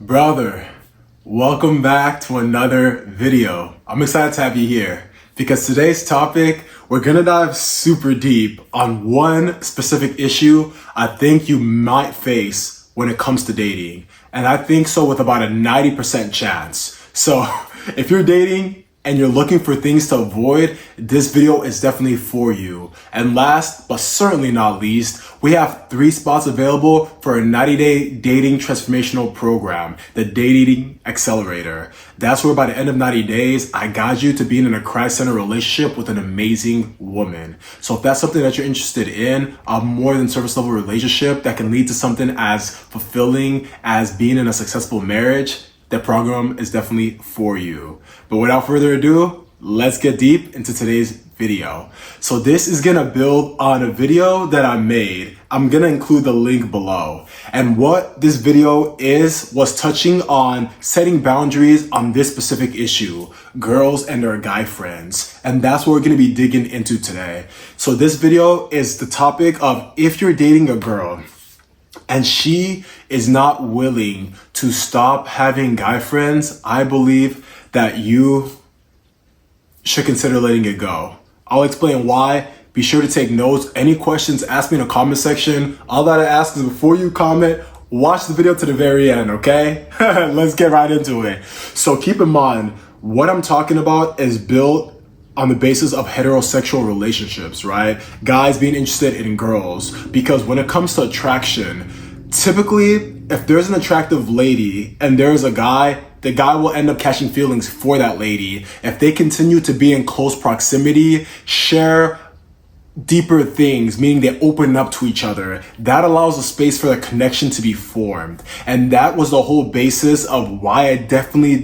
Brother, welcome back to another video. I'm excited to have you here because today's topic, we're gonna dive super deep on one specific issue I think you might face when it comes to dating. And I think so with about a 90% chance. So if you're dating and you're looking for things to avoid, this video is definitely for you. And last, but certainly not least, we have 3 spots available for a 90-day dating transformational program, the Dating Accelerator. That's where by the end of 90 days, I guide you to being in a Christ-centered relationship with an amazing woman. So if that's something that you're interested in, a more than surface level relationship that can lead to something as fulfilling as being in a successful marriage, that program is definitely for you. But without further ado, let's get deep into today's video. So this is gonna build on a video that I made. I'm gonna include the link below. And what this video was touching on setting boundaries on this specific issue, girls and their guy friends. And that's what we're gonna be digging into today. So this video is the topic of if you're dating a girl and she is not willing to stop having guy friends, I believe that you should consider letting it go. I'll explain why. Be sure to take notes. Any questions, ask me in the comment section. All that I ask is before you comment, watch the video to the very end, okay? Let's get right into it. So keep in mind, what I'm talking about is built on the basis of heterosexual relationships, right? Guys being interested in girls. Because when it comes to attraction, typically, if there's an attractive lady and there's a guy, the guy will end up catching feelings for that lady. If they continue to be in close proximity, share deeper things, meaning they open up to each other, that allows a space for the connection to be formed. And that was the whole basis of why I definitely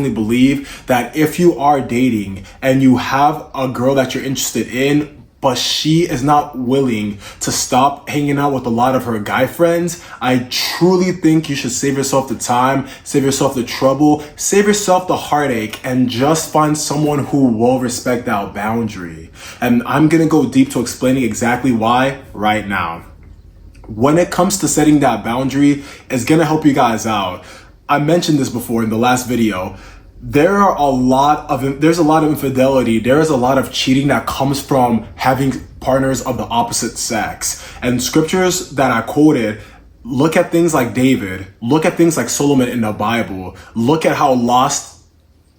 believe that if you are dating and you have a girl that you're interested in, but she is not willing to stop hanging out with a lot of her guy friends, I truly think you should save yourself the time, save yourself the trouble, save yourself the heartache, and just find someone who will respect that boundary. And I'm gonna go deep to explaining exactly why right now. When it comes to setting that boundary, it's gonna help you guys out. I mentioned this before in the last video. There's a lot of infidelity. There is a lot of cheating that comes from having partners of the opposite sex. And scriptures that I quoted, look at things like David, look at things like Solomon in the Bible, look at how Lot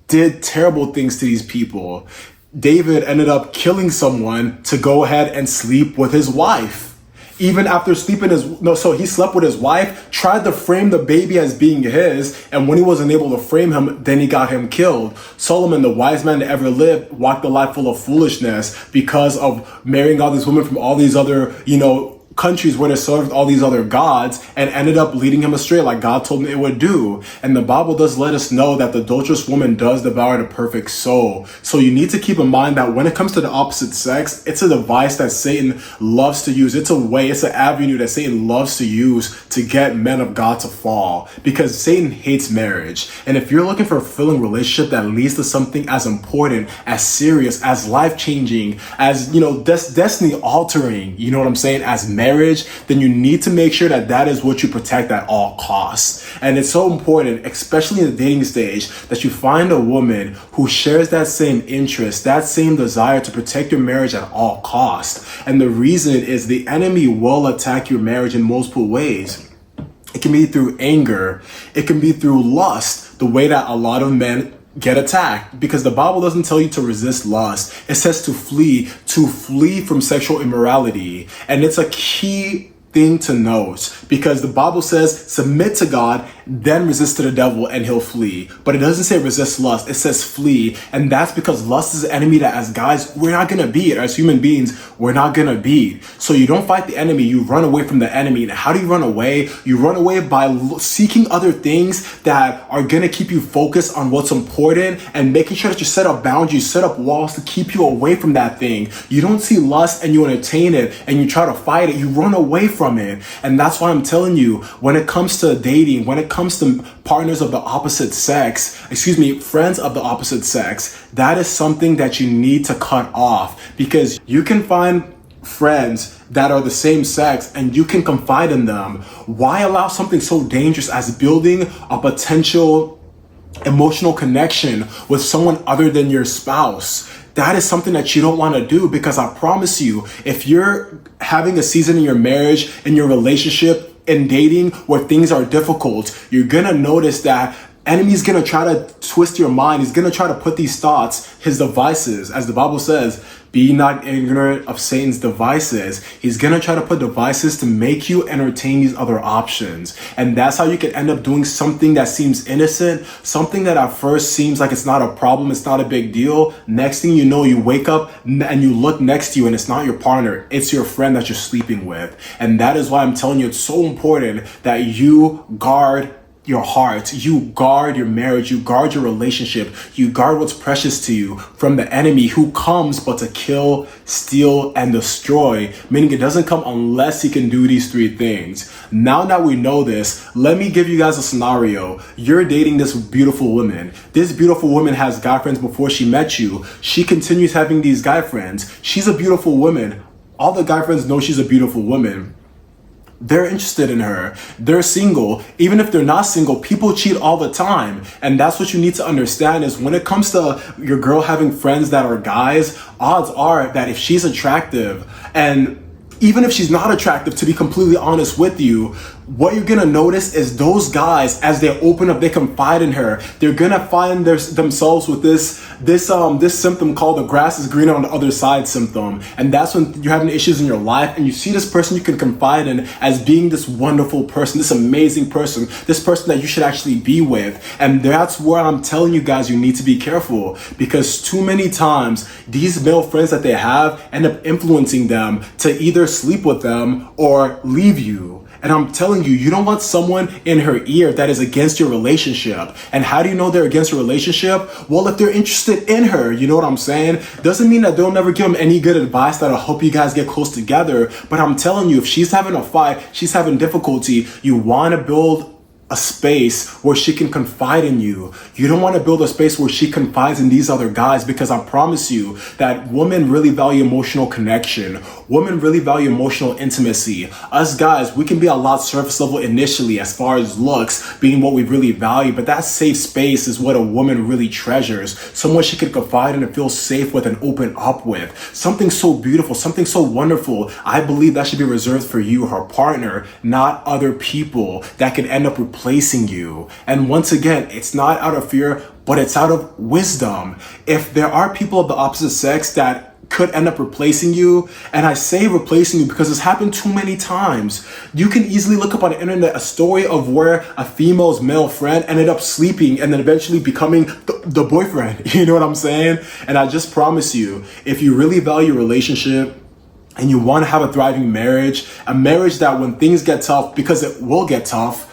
did terrible things to these people. David ended up killing someone to go ahead and sleep with his wife. Even after so he slept with his wife, tried to frame the baby as being his, and when he wasn't able to frame him, then he got him killed. Solomon, the wisest man to ever live, walked a life full of foolishness because of marrying all these women from all these other, countries where they served all these other gods, and ended up leading him astray like God told him it would do. And the Bible does let us know that the adulterous woman does devour the perfect soul. So you need to keep in mind that when it comes to the opposite sex, it's a device that Satan loves to use. It's an avenue that Satan loves to use to get men of God to fall, because Satan hates marriage. And if you're looking for a fulfilling relationship that leads to something as important, as serious, as life-changing, as, destiny-altering, you know what I'm saying, as marriage, then you need to make sure that is what you protect at all costs. And it's so important, especially in the dating stage, that you find a woman who shares that same interest, that same desire to protect your marriage at all costs. And the reason is the enemy will attack your marriage in multiple ways. It can be through anger. It can be through lust, the way that a lot of men get attacked, because the Bible doesn't tell you to resist lust. It says to flee from sexual immorality. And it's a key thing to note, because the Bible says submit to God, then resist to the devil and he'll flee. But it doesn't say resist lust, it says flee. And that's because lust is an enemy that as guys, we're not gonna beat. As human beings, we're not gonna beat. So you don't fight the enemy, you run away from the enemy. And how do you run away? You run away by seeking other things that are gonna keep you focused on what's important, and making sure that you set up boundaries, set up walls to keep you away from that thing. You don't see lust and you entertain it and you try to fight it, you run away from it. And that's why I'm telling you, when it comes to dating, when it comes to partners of the opposite sex, friends of the opposite sex, that is something that you need to cut off, because you can find friends that are the same sex and you can confide in them. Why allow something so dangerous as building a potential emotional connection with someone other than your spouse? That is something that you don't want to do, because I promise you, if you're having a season in your marriage, in your relationship, in dating where things are difficult, you're gonna notice that enemy's gonna try to twist your mind. He's gonna try to put these thoughts, his devices, as the Bible says, be not ignorant of Satan's devices. He's gonna try to put devices to make you entertain these other options. And that's how you can end up doing something that seems innocent, something that at first seems like it's not a problem, it's not a big deal. Next thing you know, you wake up and you look next to you and it's not your partner, it's your friend that you're sleeping with. And that is why I'm telling you, it's so important that you guard your heart, you guard your marriage, you guard your relationship, you guard what's precious to you from the enemy, who comes but to kill, steal, and destroy, meaning it doesn't come unless he can do these three things. Now that we know this, let me give you guys a scenario. You're dating this beautiful woman. This beautiful woman has guy friends before she met you. She continues having these guy friends. She's a beautiful woman. All the guy friends know she's a beautiful woman. They're interested in her. They're single. Even if they're not single, people cheat all the time. And that's what you need to understand, is when it comes to your girl having friends that are guys, odds are that if she's attractive, and even if she's not attractive, to be completely honest with you, what you're gonna notice is those guys, as they open up, they confide in her, they're gonna find themselves with this symptom called the grass is greener on the other side symptom. And that's when you're having issues in your life and you see this person you can confide in as being this wonderful person, this amazing person, this person that you should actually be with. And that's where I'm telling you guys, you need to be careful, because too many times these male friends that they have end up influencing them to either sleep with them or leave you. And I'm telling you, you don't want someone in her ear that is against your relationship. And how do you know they're against your relationship? Well, if they're interested in her, you know what I'm saying? Doesn't mean that they'll never give them any good advice that'll help you guys get close together. But I'm telling you, if she's having a fight, she's having difficulty, you want to build a space where she can confide in you. You don't want to build a space where she confides in these other guys, because I promise you that women really value emotional connection. Women really value emotional intimacy. Us guys, we can be a lot surface level initially as far as looks being what we really value, but that safe space is what a woman really treasures. Someone she can confide in and feel safe with and open up with. Something so beautiful, something so wonderful. I believe that should be reserved for you, her partner, not other people that can end up replacing you. And once again, it's not out of fear, but it's out of wisdom. If there are people of the opposite sex that could end up replacing you, and I say replacing you because it's happened too many times. You can easily look up on the internet a story of where a female's male friend ended up sleeping and then eventually becoming the boyfriend. You know what I'm saying? And I just promise you, if you really value a relationship and you want to have a thriving marriage, a marriage that when things get tough, because it will get tough,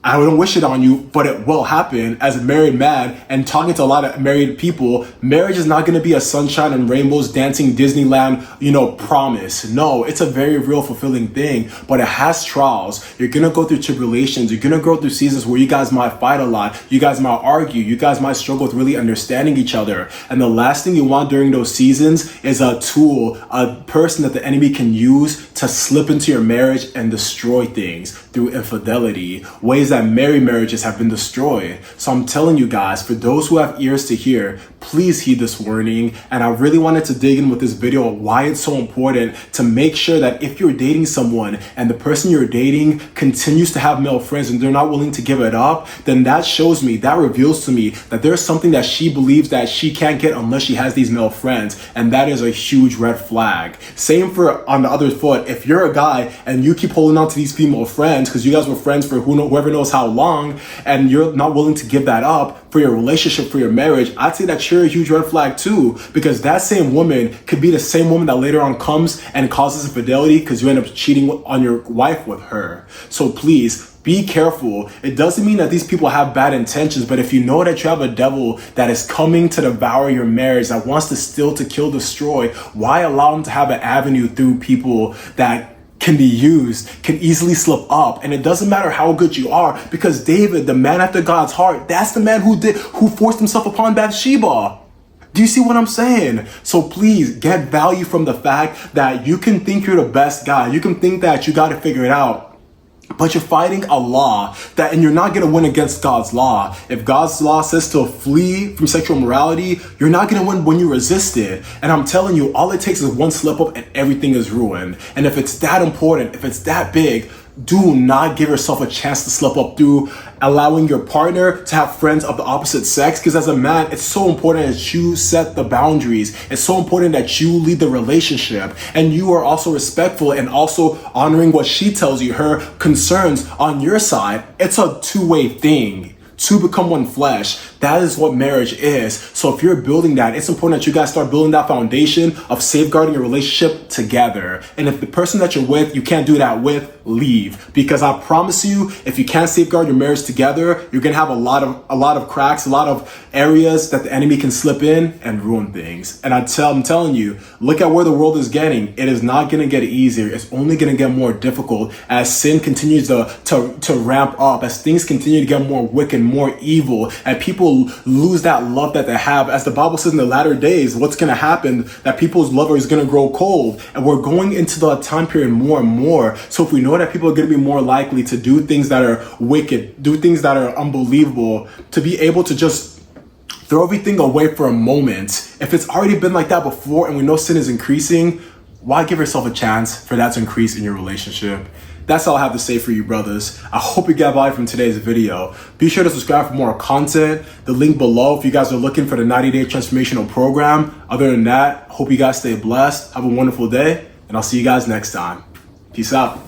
I don't wish it on you, but it will happen. As a married man and talking to a lot of married people, marriage is not going to be a sunshine and rainbows dancing Disneyland, promise. No, it's a very real fulfilling thing, but it has trials. You're going to go through tribulations. You're going to go through seasons where you guys might fight a lot. You guys might argue. You guys might struggle with really understanding each other. And the last thing you want during those seasons is a tool, a person that the enemy can use to slip into your marriage and destroy things through infidelity, ways that married marriages have been destroyed. So I'm telling you guys, for those who have ears to hear, please heed this warning. And I really wanted to dig in with this video of why it's so important to make sure that if you're dating someone and the person you're dating continues to have male friends and they're not willing to give it up, then that shows me, that reveals to me that there's something that she believes that she can't get unless she has these male friends. And that is a huge red flag. Same for on the other foot. If you're a guy and you keep holding on to these female friends because you guys were friends for whoever knows how long, and you're not willing to give that up for your relationship, for your marriage, I'd say that you're a huge red flag too, because that same woman could be the same woman that later on comes and causes infidelity because you end up cheating on your wife with her. So please, be careful. It doesn't mean that these people have bad intentions, but if you know that you have a devil that is coming to devour your marriage, that wants to steal, to kill, destroy, why allow him to have an avenue through people that can be used, can easily slip up? And it doesn't matter how good you are, because David, the man after God's heart, that's the man who forced himself upon Bathsheba. Do you see what I'm saying? So please get value from the fact that you can think you're the best guy. You can think that you got to figure it out. But you're fighting a law and you're not going to win against God's law. If God's law says to flee from sexual immorality, you're not going to win when you resist it. And I'm telling you, all it takes is one slip up and everything is ruined. And if it's that important, if it's that big, do not give yourself a chance to slip up through allowing your partner to have friends of the opposite sex. Because as a man, it's so important that you set the boundaries. It's so important that you lead the relationship and you are also respectful and also honoring what she tells you, her concerns on your side. It's a two-way thing. To become one flesh. That is what marriage is. So if you're building that, it's important that you guys start building that foundation of safeguarding your relationship together. And if the person that you're with, you can't do that with, leave. Because I promise you, if you can't safeguard your marriage together, you're gonna have a lot of cracks, a lot of areas that the enemy can slip in and ruin things. And I'm telling you, look at where the world is getting. It is not gonna get easier. It's only gonna get more difficult as sin continues to ramp up, as things continue to get more wicked, more evil, and people lose that love that they have. As the Bible says in the latter days, what's going to happen, that people's love is going to grow cold. And we're going into the time period more and more. So if we know that people are going to be more likely to do things that are wicked, do things that are unbelievable, to be able to just throw everything away for a moment. If it's already been like that before and we know sin is increasing, why give yourself a chance for that to increase in your relationship? That's all I have to say for you, brothers. I hope you got value from today's video. Be sure to subscribe for more content. The link below if you guys are looking for the 90-day transformational program. Other than that, hope you guys stay blessed. Have a wonderful day, and I'll see you guys next time. Peace out.